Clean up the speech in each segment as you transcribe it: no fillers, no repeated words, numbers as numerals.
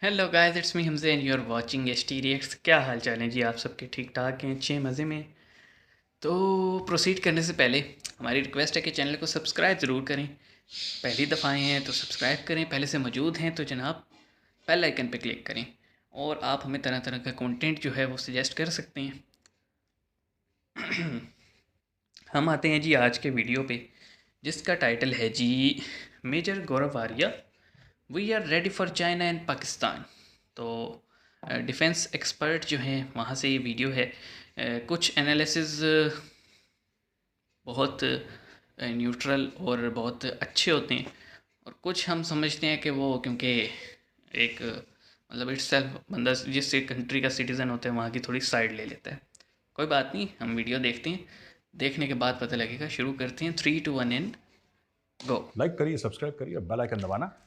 Hello guys, it's me Hamza and you are watching H T reacts. क्या हाल चाल है जी? आप सबके ठीक ठाक हैं, अच्छे मज़े में? तो प्रोसीड करने से पहले हमारी रिक्वेस्ट है कि चैनल को सब्सक्राइब ज़रूर करें। पहली दफ़ा आए हैं तो सब्सक्राइब करें, पहले से मौजूद हैं तो जनाब बेल आइकन पे क्लिक करें। और आप हमें तरह तरह का कंटेंट जो है वो सजेस्ट कर सकते हैं। हम आते हैं जी आज के वीडियो पे, जिसका टाइटल है जी major Gaurav Arya, we are ready for China and Pakistan. तो डिफेंस एक्सपर्ट जो हैं वहाँ से ये वीडियो है। कुछ एनालिसिस बहुत न्यूट्रल और बहुत अच्छे होते हैं, और कुछ हम समझते हैं कि वो क्योंकि एक मतलब इट्स सेल्फ बंदा जिस कंट्री का सिटीज़न होता है वहाँ की थोड़ी साइड ले लेता है। कोई बात नहीं, हम वीडियो देखते हैं, देखने के बाद पता लगेगा। शुरू करते हैं, 3 2 1 एंड गो। लाइक करिए, सब्सक्राइब करिए, बेल आइकन दबाना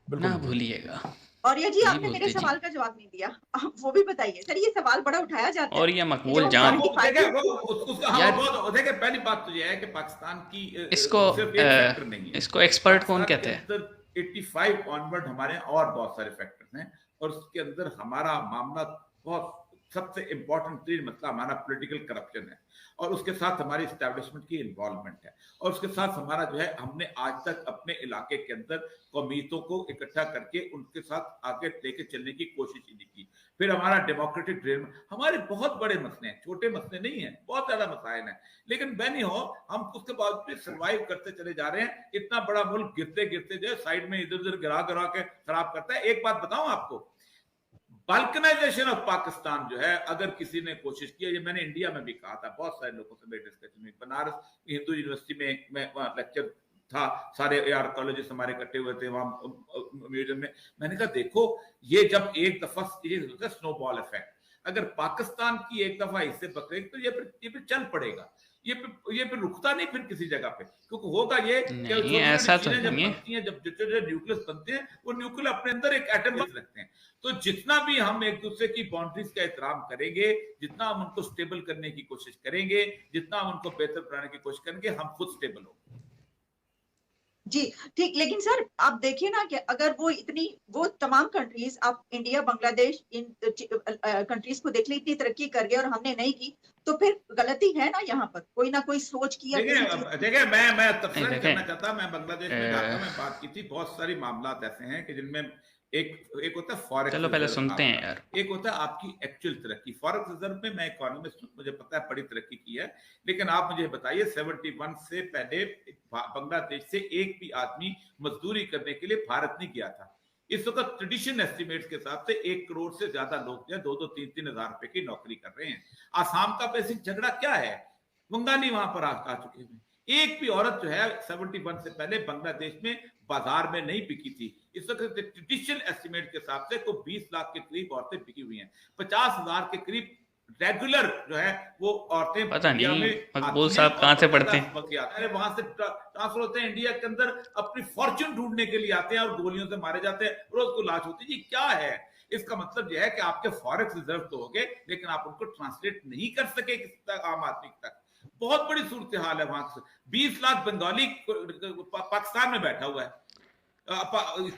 बिल्कुल ना मत भूलिए। भूलिएगा। और ये जी नहीं आपने मेरे बोलते जी। सवाल का जवाब नहीं दिया। आप वो भी बताइए सर, ये सवाल बड़ा उठाया जाता है और ये कि जब मकबूल हम जान वो देखे 75 वो उसका हाँ यार, वो बहुत देखे। पहली बात तो ये है कि पाकिस्तान की इसको सिर्फ एक फैक्टर नहीं है। इसको एक्सपर्ट कौन पाकिस्तान के कहते हैं? अंदर 85 ऑनवर्ड हमारे और बहुत सारे फैक्टर्स हैं, और उसके अंदर हमारा मामला बहुत सबसे इंपॉर्टेंट तीन मसला हमारा पॉलिटिकल करप्शन है, और उसके साथ हमारी स्टैब्लिशमेंट की इन्वॉल्वमेंट है, और उसके साथ हमारा जो है हमने आज तक अपने इलाके के अंदर कौमियतों को इकट्ठा करके उनके साथ आगे लेके चलने की कोशिश ही नहीं की। फिर हमारा डेमोक्रेटिक ड्रीम, हमारे बहुत बड़े मसले हैं, छोटे मसले नहीं है, बहुत ज्यादा मसाइल हैं, लेकिन बैनी हो हम उसके बाद भी सर्वाइव करते चले जा रहे हैं। इतना बड़ा मुल्क गिरते गिरते जो है साइड में इधर उधर गिरा गिरा के खराब करता है। एक बात बताऊं आपको, बाल्कनाइजेशन ऑफ पाकिस्तान जो है, अगर किसी ने कोशिश की है, ये मैंने इंडिया में भी कहा था, बहुत सारे लोगों से मेरे डिस्कशन में, बनारस हिंदू यूनिवर्सिटी में मैं वहां लेक्चर था, सारे यार कॉलेजेस हमारे इकट्ठे हुए थे वहां म्यूजियम में। मैंने कहा देखो, ये जब एक दफा ये होता है स्नोबॉल इफेक्ट, अगर पाकिस्तान की एक दफा इससे पकड़े तो ये फिर चल पड़ेगा, ये फिर रुकता नहीं फिर किसी जगह पे, क्योंकि होगा ये कि नहीं, छोटी ऐसा छोटी तो चीजें जब नहीं है। बनती हैं, जब जो न्यूक्लियस बनते हैं, वो न्यूक्लियस अपने अंदर एक एटम रखते हैं। तो जितना भी हम एक दूसरे की बाउंड्रीज का एहतराम करेंगे, जितना हम उनको स्टेबल करने की कोशिश करेंगे, जितना हम उनको बेहतर बनाने की कोशिश करेंगे, हम खुद स्टेबल होंगे। जी ठीक, लेकिन सर आप देखिए ना कि अगर वो तमाम कंट्रीज, आप इंडिया बांग्लादेश इन कंट्रीज को देख ली, इतनी तरक्की कर गए और हमने नहीं की, तो फिर गलती है ना, यहाँ पर कोई ना कोई सोच की या किसी चीज की। देखिए मैं नहीं तबसरा नहीं देखें, करना चाहता, मैं बांग्लादेश में जाकर मैं बात की थी, बहुत सारी मामला ऐसे हैं कि जिनमें एक एक होता है फॉरेक्स चलो पहले रिजर्व सुनते हैं आपका, यार। एक होता है आपकी एक्चुअल तरक्की। फॉरेक्स रिजर्व में मैं इकोनॉमिस्ट हूं, मुझे पता है बड़ी तरक्की की है, लेकिन आप मुझे बताइए 71 से पहले बांग्लादेश से एक भी आदमी मजदूरी करने के लिए भारत नहीं गया था। इस वक्त ट्रेडिशन एस्टिमेट्स के हिसाब से 1 करोड़ से ज्यादा लोग जो 2-2, 3-3 हजार रुपए की नौकरी कर रहे हैं। आसाम का बेसिक झगड़ा क्या है, बंगाली वहां पर आ चुके हैं। एक भी औरत जो है 71 से पहले बांग्लादेश में बाजार में नहीं बिकी थी। इस वक्त ट्रेडिशनल एस्टिमेट के हिसाब से को 20 लाख के करीब औरतें बिकी हुई हैं, 50,000 के करीब रेगुलर जो है वो औरतें पता इंडिया नहीं में मकबूल आती हैं, साहब कहाँ और से बकायदा पढ़ते हैं। वक्त आते हैं, वहां से ट्रांसफर होते हैं इंडिया के अंदर, अपनी फॉर्च्यून ढूंढने के लिए आते हैं और गोलियों से मारे जाते हैं, रोज को लाश होती है। ये क्या है? इसका मतलब यह है कि आपके फॉरेक्स रिजर्व तो हो गए, लेकिन आप उनको ट्रांसलेट नहीं कर सके किसी तक, आम आदमी तक। बहुत बड़ी सूरत हाल है वहां से। 20 लाख बंगाली पाकिस्तान में बैठा हुआ है,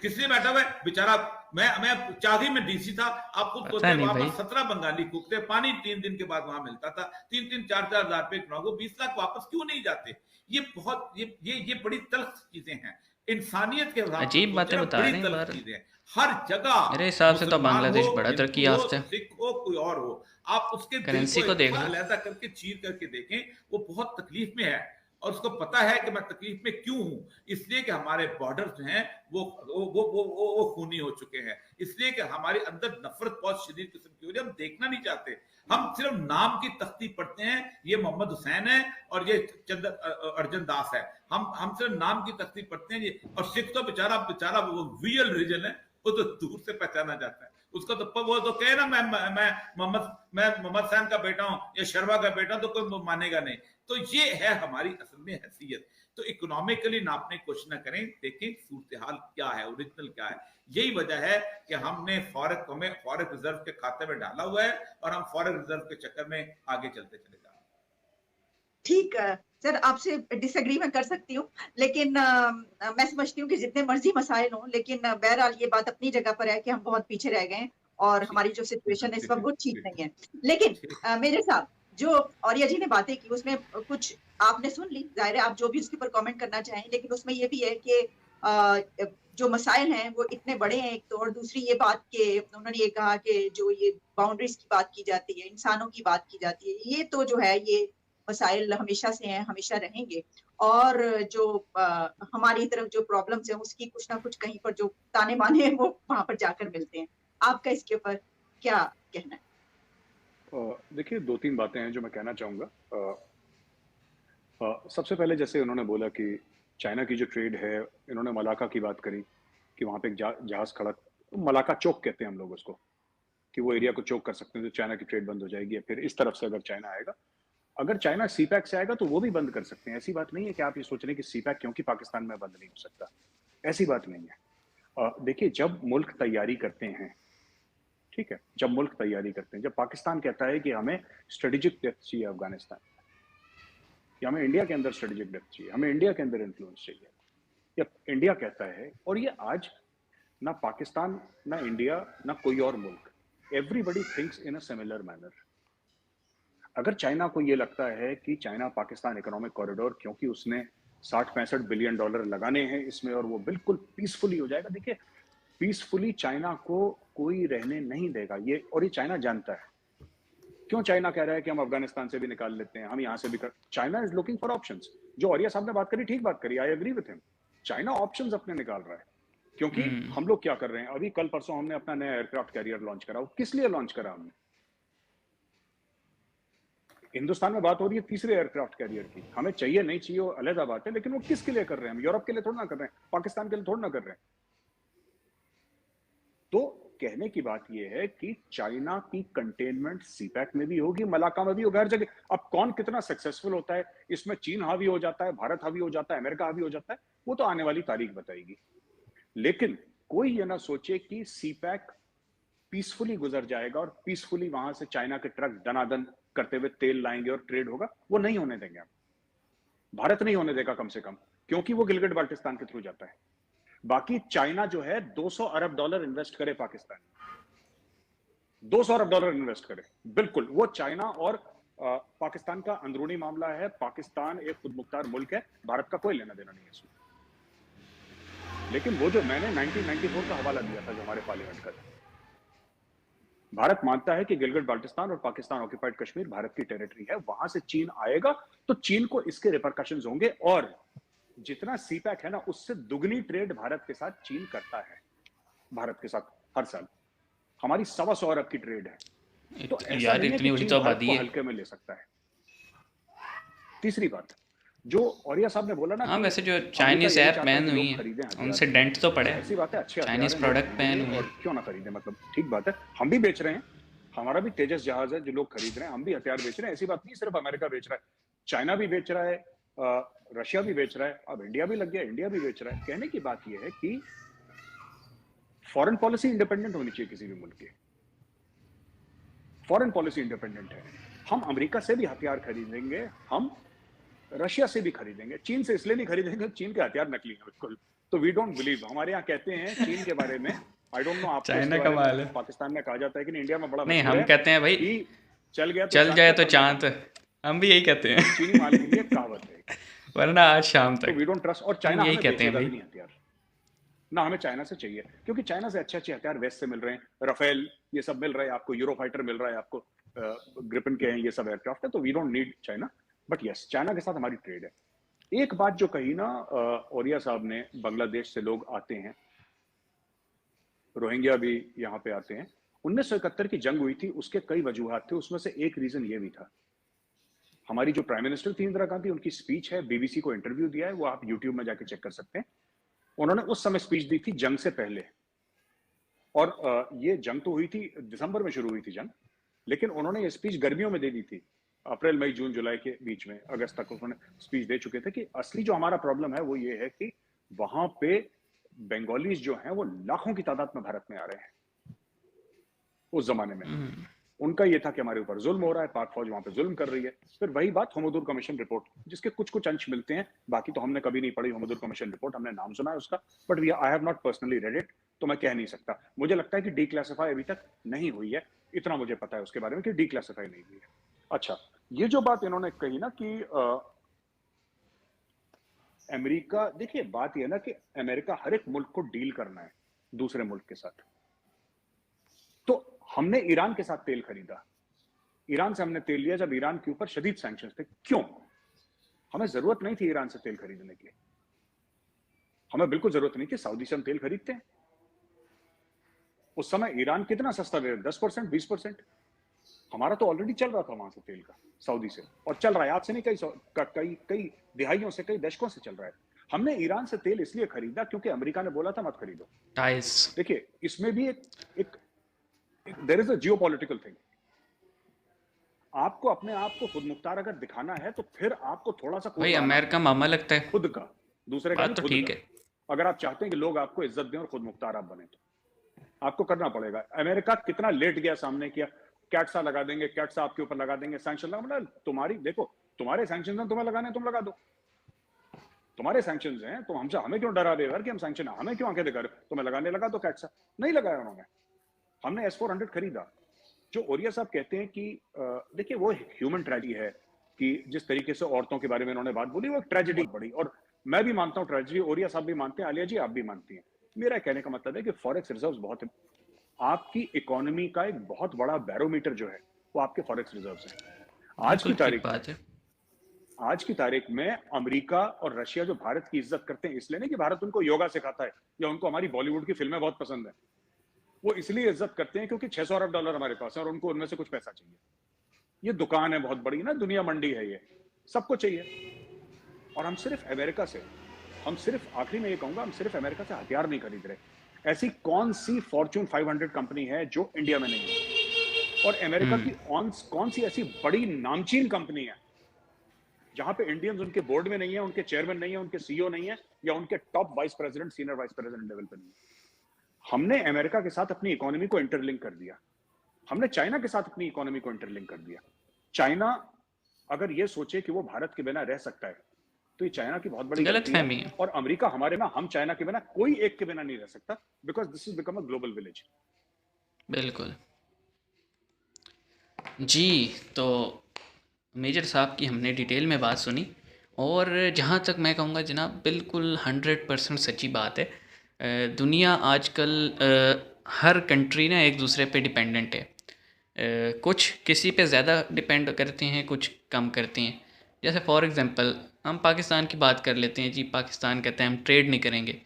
किसने बैठा हुआ है बेचारा। मैं चागी में डीसी था, आप खुद पता सोचे, नहीं वहां पर भाई। 17 बंगाली कुक थे, पानी 3 दिन के बाद वहां मिलता था, 3-3, 4-4 हजार रुपए को 20 लाख वापस क्यों नहीं जाते? ये बहुत ये बड़ी तल्ख चीजें हैं, इंसानियत के हिसाब से अजीब सोचे बातें ना, बता बड़ी रहे हैं तल्ख बार। चीजें हैं हर जगह। मेरे हिसाब से तो मुसलमान हो, बांग्लादेश बड़ा तरक्की हिंदू हो, याफ्ता है। सिख हो, कोई और हो, आप उसके दिल को करेंसी को एक देख दफा लो। अलहदा करके चीर करके देखें, वो बहुत तकलीफ में है, और उसको पता है कि मैं तकलीफ में क्यों हूं। इसलिए कि हमारे बॉर्डर जो हैं वो खूनी हो चुके हैं, इसलिए कि हमारे अंदर नफरत बहुत शदीद किस्म की हो रही है, हम देखना नहीं चाहते। हम सिर्फ नाम की तख्ती पढ़ते हैं, ये मोहम्मद हुसैन है और ये अर्जन दास है, हम सिर्फ नाम की तख्ती पढ़ते हैं ये। और सिख तो बेचारा बेचारा वो रियल रीजन है, वो तो दूर से पहचाना जाता है उसको, तो वो तो कहे ना मैं मोहम्मद हुसैन का बेटा हूं या शर्मा का बेटा, तो कोई मानेगा नहीं। तो ये है हमारी असल में हैसियत। तो इकोनॉमिकली नापने की कोशिश ना करें, देखें सूरत हाल क्या है, ओरिजिनल क्या है। यही वजह है कि हमने हमें फॉरेक्स रिजर्व के खाते में डाला हुआ है, और हम फॉरेक्स रिजर्व के चक्कर में आगे चलते चले जा रहे हैं। ठीक सर, आपसे डिसएग्री मैं कर सकती हूँ, लेकिन मैं समझती हूँ कि जितने मर्जी मसाइल हों, लेकिन बहरहाल ये बात अपनी जगह पर है कि हम बहुत पीछे रह गए हैं और ठीक हमारी जो सिचुएशन है इस वक्त वो ठीक ठीक नहीं है। लेकिन ठीक मेरे साथ जो औरिया जी ने बातें की उसमें कुछ आपने सुन ली, जाहिर है आप जो भी उसके ऊपर कमेंट करना चाहें, लेकिन उसमें ये भी है कि जो मसाइल हैं वो इतने बड़े हैं एक तो, और दूसरी ये बात कि उन्होंने ये कहा कि जो ये बाउंड्रीज की बात की जाती है, इंसानों की बात की जाती है, ये तो जो है ये मसाइल हमेशा से हैं, हमेशा रहेंगे। और जो हमारी तरफ जो प्रॉब्लम्स हैं उसकी कुछ ना कुछ कहीं पर जो ताने बाने हैं वो वहां पर जाकर मिलते हैं। आपका इसके ऊपर क्या कहना है? देखिए, 2-3 बातें हैं जो मैं कहना चाहूँगा। सबसे पहले जैसे उन्होंने बोला कि चाइना की जो ट्रेड है, इन्होंने मलाका की बात करी कि वहाँ पे एक जहाज़ खड़ा, मलाका चोक कहते हैं हम लोग उसको, कि वो एरिया को चोक कर सकते हैं तो चाइना की ट्रेड बंद हो जाएगी। या फिर इस तरफ से अगर चाइना आएगा, अगर चाइना सीपैक से आएगा तो वो भी बंद कर सकते हैं। ऐसी बात नहीं है कि आप ये सोच रहे हैं कि सीपैक क्योंकि पाकिस्तान में बंद नहीं हो सकता, ऐसी बात नहीं है। देखिए, जब मुल्क तैयारी करते हैं, ठीक है, जब मुल्क तैयारी करते हैं, जब पाकिस्तान कहता है कि हमें स्ट्रेटेजिक डेप्थ चाहिए अफगानिस्तान, या हमें इंडिया के अंदर स्ट्रेटेजिक डेप्थ चाहिए, हमें इंडिया के अंदर इन्फ्लुएंस चाहिए, या इंडिया कहता है, और ये आज ना पाकिस्तान, ना इंडिया, ना कोई और मुल्क, everybody thinks in a similar manner. अगर चाइना को ये लगता है कि चाइना पाकिस्तान इकोनॉमिक कॉरिडोर, क्योंकि उसने 60-65 बिलियन डॉलर लगाने हैं इसमें और वो बिल्कुल पीसफुली हो जाएगा, देखिए पीसफुली चाइना को कोई रहने नहीं देगा ये, और ये चाइना जानता है। क्यों चाइना कह रहा है कि हम अफगानिस्तान से भी निकाल लेते हैं, हम यहाँ से भी कर, China is looking for options. जो औरिया साहब ने बात करी, ठीक बात करी, I agree with him. China options अपने निकाल रहा है, क्योंकि हम लोग क्या कर रहे हैं, अभी कल परसों हमने अपना नया एयरक्राफ्ट कैरियर लॉन्च करा। वो किस लिए लॉन्च करा हमने? हिंदुस्तान में बात हो रही है तीसरे एयरक्राफ्ट कैरियर की, हमें चाहिए नहीं चाहिए वो अलग बात है, लेकिन वो किसके लिए कर रहे हैं? हम यूरोप के लिए थोड़ा ना कर रहे हैं, पाकिस्तान के लिए थोड़ा ना कर रहे हैं। तो कहने की बात यह है कि चाइना की कंटेनमेंट सीपैक में भी होगी, मलाका में भी होगी, हर जगह। अब कौन कितना सक्सेसफुल होता है इसमें, चीन हावी हो जाता है, भारत हावी हो जाता है, अमेरिका हावी हो जाता है, वो तो आने वाली तारीख बताएगी। लेकिन कोई ये ना सोचे कि सीपैक पीसफुली गुजर जाएगा और पीसफुली वहां से चाइना के ट्रक दनादन करते हुए तेल लाएंगे और ट्रेड होगा, वो नहीं होने देंगे हम। भारत नहीं होने देगा कम से कम, क्योंकि वो गिलगिट बाल्टिस्तान के थ्रू जाता है। बाकी चाइना जो है 200 अरब डॉलर इन्वेस्ट करे पाकिस्तान में, 200 अरब डॉलर इन्वेस्ट करे, बिल्कुल वो चाइना और पाकिस्तान का अंदरूनी मामला है। पाकिस्तान एक खुद मुख्तार मुल्क है, भारत का कोई लेना देना नहीं है इसमें। लेकिन वो जो मैंने 1994 का हवाला दिया था जो हमारे पार्लियामेंट का, भारत मानता है कि गिलगिट बाल्टिस्तान और पाकिस्तान ऑक्यूपाइड कश्मीर भारत की टेरिटरी है, वहां से चीन आएगा तो चीन को इसके रिपरकशंस होंगे, और जितना सीपैक है ना उससे दुगनी ट्रेड भारत के साथ चीन करता है, भारत के साथ हर साल हमारी 125 अरब की ट्रेड है। तो ऐसा यार नहीं है इतनी कि बड़ी चीन तो भारत आबादी को है। हल्के में ले सकता है। तीसरी बात, जो औरिया साहब ने बोला ना हाँ, कि वैसे जो अमेरिका चाइनीज यही ऐप चाहता है बैन कि हुई लोग हैं खरीदें हथियार, उनसे डेंट तो पड़ा ऐसी है, बात है, अच्छे हथियार चाइनीज हैं, लोग प्रोडक्ट बैन खरीदेंगे हुए और क्यों ना खरीदें, मतलब ठीक बात है, हम भी बेच रहे हैं, हमारा भी तेजस जहाज है जो लोग खरीद रहे हैं, हम भी हथियार बेच रहे हैं। ऐसी बात नहीं सिर्फ अमेरिका बेच रहा है, चाइना भी बेच रहा है, रशिया भी बेच रहा है, अब इंडिया भी लग गया, इंडिया भी बेच रहा है। कहने की बात यह है कि फॉरेन पॉलिसी इंडिपेंडेंट होनी चाहिए किसी भी मुल्क की। फॉरेन पॉलिसी इंडिपेंडेंट है, हम अमेरिका से भी हथियार खरीदेंगे, हम रशिया से भी खरीदेंगे, चीन से इसलिए नहीं खरीदेंगे, चीन के हथियार नकली हैं बिल्कुल। तो वी डोंट बिलीव, हमारे यहाँ कहते हैं चीन के बारे में, आई डोंट नो आपको इसके चाइना का बारे माल में है। पाकिस्तान में कहा जाता है कि नहीं, इंडिया में बड़ा नहीं, मशहूर हम है कहते हैं भाई कि चल गया तो चल चांद जाए तक तो वरना चांद, कहीं। हम भी यही कहते ये हैं। चीनी माल के लिए कहावत है, वरना आज शाम तो तक वी डोंट ट्रस्ट, और हम चाइना यही हमें कहते हैं बेचेगा भी भाई। नहीं हथियार, ना हमें चाइना से चाहिए, क्योंकि चाइना से अच्छे अच्छे हथियार वेस्ट से मिल रहे हैं, राफेल ये सब मिल रहा है आपको, यूरो फाइटर मिल रहा है आपको, ग्रिपन के हैं ये सब एयरक्राफ्ट है, तो we don't need China. But yes, China के साथ हमारी ट्रेड है। एक बात जो कही ना औरिया साहब ने, बांग्लादेश से लोग आते हैं, रोहिंग्या भी यहाँ पे आते हैं। 1971 की जंग हुई थी, उसके कई वजूहात थे, उसमें से एक रीजन ये भी था, हमारी जो प्राइम मिनिस्टर थी इंदिरा गांधी, उनकी स्पीच है, बीबीसी को इंटरव्यू दिया है, वो आप यूट्यूब में जाके चेक कर सकते हैं। उन्होंने उस समय स्पीच दी थी जंग से पहले, और ये जंग तो हुई थी दिसंबर में शुरू हुई थी जंग, लेकिन उन्होंने ये स्पीच गर्मियों में दे दी थी, अप्रैल मई जून जुलाई के बीच में, अगस्त तक उन्होंने स्पीच दे चुके थे कि असली जो हमारा प्रॉब्लम है वो ये है कि वहां पे बंगालीज जो हैं वो लाखों की तादाद में भारत में आ रहे हैं उस जमाने में। उनका ये था कि हमारे ऊपर जुल्म हो रहा है, पाक फौज वहां पे जुल्म कर रही है। फिर वही बात होमोदुर कमीशन रिपोर्ट, जिसके कुछ कुछ अंश मिलते हैं, बाकी तो हमने कभी नहीं पढ़ी होमोदुर कमीशन रिपोर्ट, हमने नाम सुना है उसका, but I have not personally read it, तो मैं कह नहीं सकता। मुझे लगता है कि डीक्लासिफाई अभी तक नहीं हुई है, इतना मुझे पता है उसके बारे में कि डीक्लासिफाई नहीं हुई है। अच्छा, ये जो बात इन्होंने कही ना कि अमेरिका, देखिए बात यह ना कि अमेरिका हर एक मुल्क को डील करना है दूसरे मुल्क के साथ। तो हमने ईरान के साथ तेल खरीदा, ईरान से हमने तेल लिया जब ईरान के ऊपर शदीद सैंक्शंस थे। क्यों? हमें जरूरत नहीं थी ईरान से तेल खरीदने की, हमें बिल्कुल जरूरत नहीं थी। सऊदी से हम तेल खरीदते हैं, उस समय ईरान कितना सस्ता दे रहा है, 10%, 20%। हमारा तो ऑलरेडी चल रहा था वहां से तेल का, सऊदी से, और चल रहा है आज से नहीं, कई कई दिहाइयों से, कई दशकों से चल रहा है। हमने ईरान से तेल इसलिए खरीदा क्योंकि अमेरिका ने बोला था मत खरीदो। टाइल्स। देखिए इसमें भी एक there is a geopolitical thing. आपको अपने आप को खुद मुख्तार अगर दिखाना है तो फिर आपको थोड़ा सा भाई अमेरिका मामा लगता है, खुद का, दूसरे का नहीं, बात तो खुद ठीक का। है। अगर आप चाहते हैं कि लोग आपको इज्जत दें और खुद मुख्तार आप बने, तो आपको करना पड़ेगा। अमेरिका कितना लेट गया, सामने किया, कैट्सा लगा देंगे, कैट्सा आपके ऊपर लगा देंगे, सैंक्शन लगा, मतलब तुम्हारी, देखो तुम्हारे सैंक्शन हैं, तुम्हें लगाने, तुम लगा दो, तुम्हारे सैंक्शन हैं, तो हमसे, हमें क्यों डरा रहे हो यार कि हम सैंक्शन, हमें क्यों आंखें दिखा रहे हो, तुम्हें लगाने लगा दो कैट्सा। नहीं लगाया उन्होंने। हमने S-400 खरीदा। जो ओरिया साहब कहते हैं कि देखिए वो ह्यूमन ट्रेजेडी है कि जिस तरीके से औरतों के बारे में उन्होंने बात बोली, वो एक ट्रेजेडी बड़ी, और मैं भी मानता हूँ ट्रेजेडी, ओरिया साहब भी मानते हैं, आलिया जी आप भी मानती हैं। मेरा कहने का मतलब है कि फॉरेक्स रिजर्व्स बहुत, आपकी इकोनॉमी का एक बहुत बड़ा बैरोमीटर जो है वो आपके फॉरेक्स रिजर्व्स हैं। आज की बिल्कुल ठीक तारीख में, बात है। आज की तारीख में अमेरिका और रशिया जो भारत की इज्जत करते हैं, इसलिए नहीं कि भारत उनको योगा सिखाता है या उनको हमारी बॉलीवुड की फिल्में बहुत पसंद है, वो इसलिए इज्जत करते हैं क्योंकि 600 अरब डॉलर हमारे पास है और उनको उनमें से कुछ पैसा चाहिए। ये दुकान है बहुत बड़ी ना, दुनिया मंडी है, ये सबको चाहिए। और हम सिर्फ अमेरिका से, हम सिर्फ, आखिरी में ये कहूंगा, हम सिर्फ अमेरिका से हथियार नहीं खरीद रहे। ऐसी कौन सी फॉर्च्यून 500 कंपनी है जो इंडिया में नहीं है, और अमेरिका की कौन सी ऐसी बड़ी नामचीन कंपनी है जहां पे इंडियंस उनके बोर्ड में नहीं है, उनके चेयरमैन नहीं है, उनके सीईओ नहीं है, या उनके top vice president, senior vice president level पर नहीं है। हमने अमेरिका के साथ अपनी इकोनॉमी को इंटरलिंक कर दिया, हमने चाइना के साथ अपनी इकोनॉमी को इंटरलिंक कर दिया। चाइना अगर ये सोचे कि वो भारत के बिना रह सकता है, तो ये चाइना की बहुत बड़ी गलत गलती फहमी है। है। और अमेरिका हमारे ना, हम चाइना के बिना, कोई एक के बिना नहीं रह सकता, because this is become a global village. बिल्कुल जी। तो मेजर साहब की हमने डिटेल में बात सुनी, और जहाँ तक मैं कहूँगा जनाब, बिल्कुल 100% सच्ची बात है। दुनिया आजकल हर कंट्री ना एक दूसरे पे डिपेंडेंट है। कुछ किसी पे ज़्यादा डिपेंड करते हैं, कुछ कम करते हैं। जैसे फॉर एग्ज़ाम्पल हम पाकिस्तान की बात कर लेते हैं जी। पाकिस्तान कहते हैं हम ट्रेड नहीं करेंगे।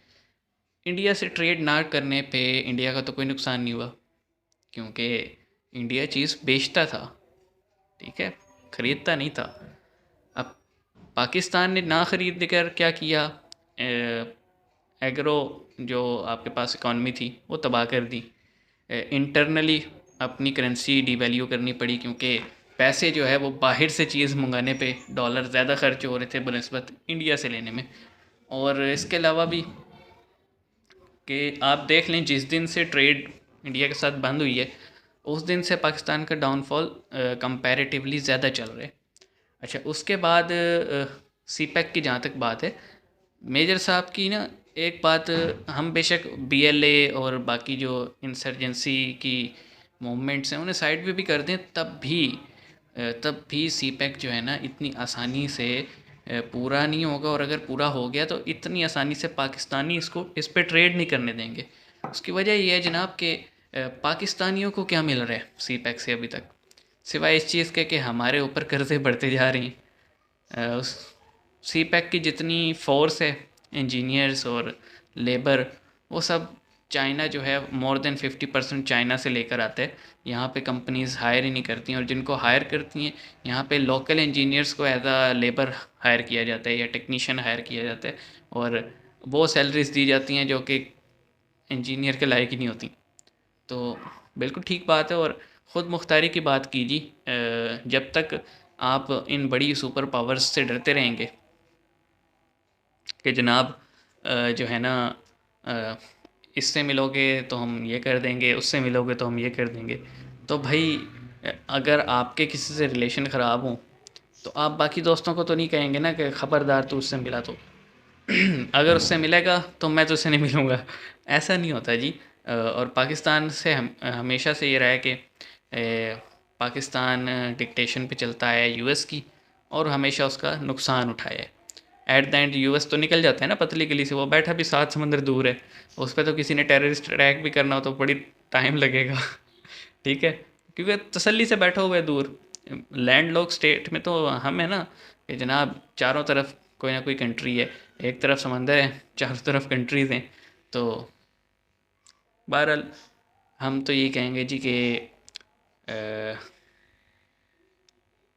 इंडिया से ट्रेड ना करने पे इंडिया का तो कोई नुकसान नहीं हुआ, क्योंकि इंडिया चीज़ बेचता था, ठीक है, ख़रीदता नहीं था। अब पाकिस्तान ने ना ख़रीद कर क्या किया, एग्रो जो आपके पास इकॉनमी थी वो तबाह कर दी। इंटरनली अपनी करेंसी डिवैल्यू करनी पड़ी, क्योंकि पैसे जो है वो बाहर से चीज़ मंगाने पे डॉलर ज़्यादा खर्च हो रहे थे बनस्बत इंडिया से लेने में। और इसके अलावा भी कि आप देख लें, जिस दिन से ट्रेड इंडिया के साथ बंद हुई है उस दिन से पाकिस्तान का डाउनफॉल कंपैरेटिवली ज़्यादा चल रहा है। अच्छा, उसके बाद सीपैक की जहाँ तक बात है, मेजर साहब की ना एक बात, हम बेशक बीएलए और बाकी जो इंसर्जेंसी की मूवमेंट्स हैं उन्हें साइड पे भी कर दें, तब भी सीपैक जो है ना इतनी आसानी से पूरा नहीं होगा। और अगर पूरा हो गया तो इतनी आसानी से पाकिस्तानी इस पे ट्रेड नहीं करने देंगे। उसकी वजह यह है जनाब कि पाकिस्तानियों को क्या मिल रहा है सीपैक से अभी तक, सिवाय इस चीज़ के कि हमारे ऊपर कर्जे बढ़ते जा रहे हैं। सीपैक की जितनी फोर्स है, इंजीनियर्स और लेबर, वो सब चाइना जो है मोर देन 50% चाइना से लेकर आता है। यहाँ पे कंपनीज़ हायर ही नहीं करती हैं, और जिनको हायर करती हैं यहाँ पे लोकल इंजीनियर्स को एज आ लेबर हायर किया जाता है या टेक्नीशियन हायर किया जाता है, और वो सैलरीज दी जाती हैं जो कि इंजीनियर के लायक ही नहीं होती। तो बिल्कुल ठीक बात है। और ख़ुद मुख्तारी की बात कीजिए, जब तक आप इन बड़ी सुपर पावर्स से डरते रहेंगे कि जनाब जो है ना इससे मिलोगे तो हम ये कर देंगे, उससे मिलोगे तो हम ये कर देंगे, तो भाई अगर आपके किसी से रिलेशन ख़राब हों तो आप बाकी दोस्तों को तो नहीं कहेंगे ना कि ख़बरदार तू उससे मिला तो अगर उससे मिलेगा तो मैं तो उससे नहीं मिलूँगा, ऐसा नहीं होता जी। और पाकिस्तान से हमेशा से ये रहा है कि पाकिस्तान डिक्टेशन पे चलता है यूएस की, और हमेशा उसका नुकसान उठाया है। एट द एंड यूएस तो निकल जाता है ना पतली गली से, वो बैठा भी 7 समंदर दूर है, उस पर तो किसी ने टेररिस्ट अटैक भी करना हो तो बड़ी टाइम लगेगा ठीक है, क्योंकि तसल्ली से बैठा हुआ है दूर। लैंड लॉक स्टेट में तो हम है ना कि जनाब चारों तरफ कोई ना कोई कंट्री है, एक तरफ समंदर है, चारों तरफ कंट्रीज़ हैं। तो बहरहाल हम तो यही कहेंगे जी कि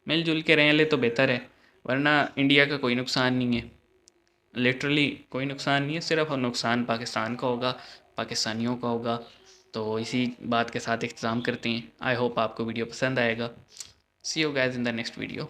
मिलजुल के रहें ले तो बेहतर है, वरना इंडिया का कोई नुकसान नहीं है, लिटरली कोई नुकसान नहीं है, सिर्फ नुकसान पाकिस्तान का होगा, पाकिस्तानियों का होगा। तो इसी बात के साथ इख्तिताम करते हैं। आई होप आपको वीडियो पसंद आएगा। See you guys in the next video.